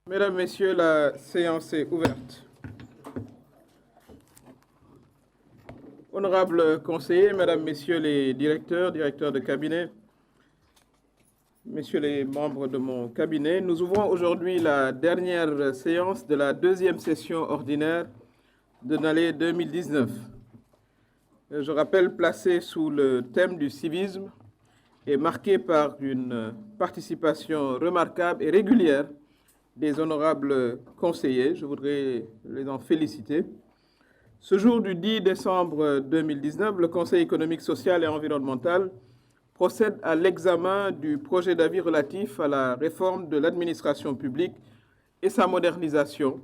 Mesdames, Messieurs, la séance est ouverte. Honorables conseillers, Mesdames, Messieurs les directeurs de cabinet, Messieurs les membres de mon cabinet, nous ouvrons aujourd'hui la dernière séance de la deuxième session ordinaire de l'année 2019. Je rappelle, placée sous le thème du civisme et marquée par une participation remarquable et régulière des honorables conseillers. Je voudrais les en féliciter. Ce jour du 10 décembre 2019, le Conseil économique, social et environnemental procède à l'examen du projet d'avis relatif à la réforme de l'administration publique et sa modernisation.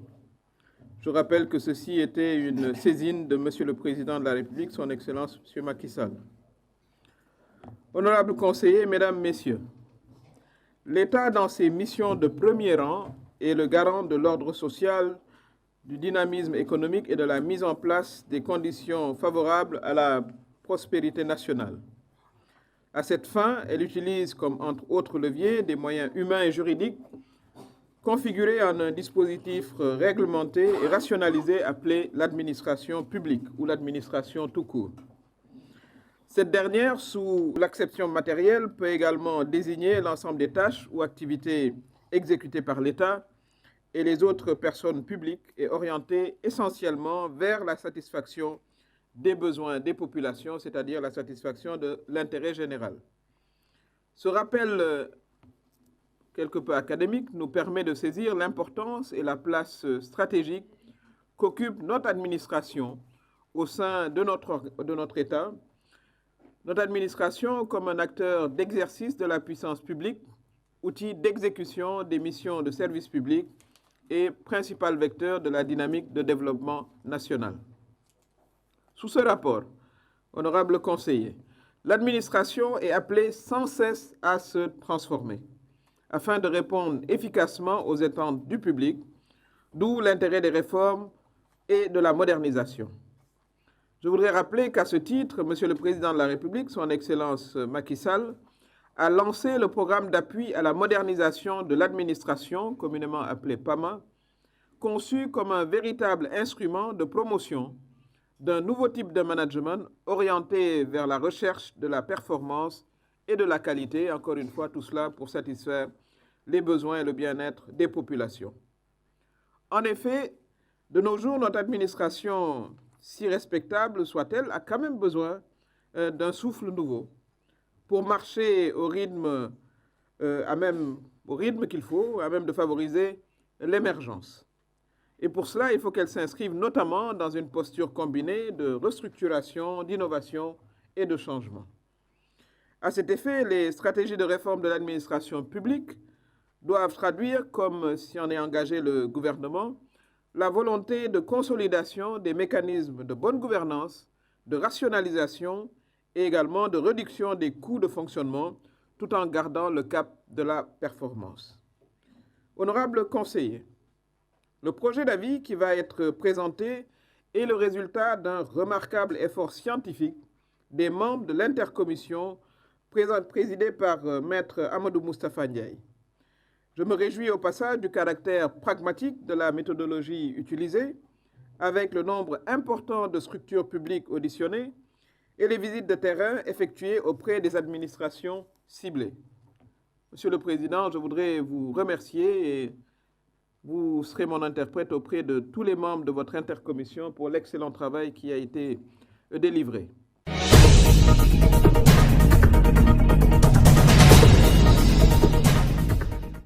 Je rappelle que ceci était une saisine de Monsieur le Président de la République, Son Excellence M. Macky Sall. Honorables conseillers, Mesdames, Messieurs, l'État, dans ses missions de premier rang, est le garant de l'ordre social, du dynamisme économique et de la mise en place des conditions favorables à la prospérité nationale. À cette fin, elle utilise comme entre autres leviers des moyens humains et juridiques configurés en un dispositif réglementé et rationalisé appelé l'administration publique ou l'administration tout court. Cette dernière, sous l'acception matérielle, peut également désigner l'ensemble des tâches ou activités exécutées par l'État et les autres personnes publiques et orientées essentiellement vers la satisfaction des besoins des populations, c'est-à-dire la satisfaction de l'intérêt général. Ce rappel quelque peu académique nous permet de saisir l'importance et la place stratégique qu'occupe notre administration au sein de notre État. Notre administration comme un acteur d'exercice de la puissance publique, outil d'exécution des missions de service public et principal vecteur de la dynamique de développement national. Sous ce rapport, honorables conseillers, l'administration est appelée sans cesse à se transformer afin de répondre efficacement aux attentes du public, d'où l'intérêt des réformes et de la modernisation. Je voudrais rappeler qu'à ce titre, Monsieur le Président de la République, Son Excellence Macky Sall, a lancé le programme d'appui à la modernisation de l'administration, communément appelé PAMA, conçu comme un véritable instrument de promotion d'un nouveau type de management orienté vers la recherche de la performance et de la qualité, encore une fois, tout cela pour satisfaire les besoins et le bien-être des populations. En effet, de nos jours, notre administration, si respectable soit-elle, a quand même besoin d'un souffle nouveau pour marcher au rythme qu'il faut, à même de favoriser l'émergence. Et pour cela, il faut qu'elle s'inscrive notamment dans une posture combinée de restructuration, d'innovation et de changement. À cet effet, les stratégies de réforme de l'administration publique doivent traduire, comme s'y en est engagé le gouvernement, la volonté de consolidation des mécanismes de bonne gouvernance, de rationalisation et également de réduction des coûts de fonctionnement, tout en gardant le cap de la performance. Honorables conseillers, le projet d'avis qui va être présenté est le résultat d'un remarquable effort scientifique des membres de l'intercommission présidée par Maître Amadou Moustapha Ndiaye. Je me réjouis au passage du caractère pragmatique de la méthodologie utilisée, avec le nombre important de structures publiques auditionnées et les visites de terrain effectuées auprès des administrations ciblées. Monsieur le Président, je voudrais vous remercier et vous serez mon interprète auprès de tous les membres de votre intercommission pour l'excellent travail qui a été délivré.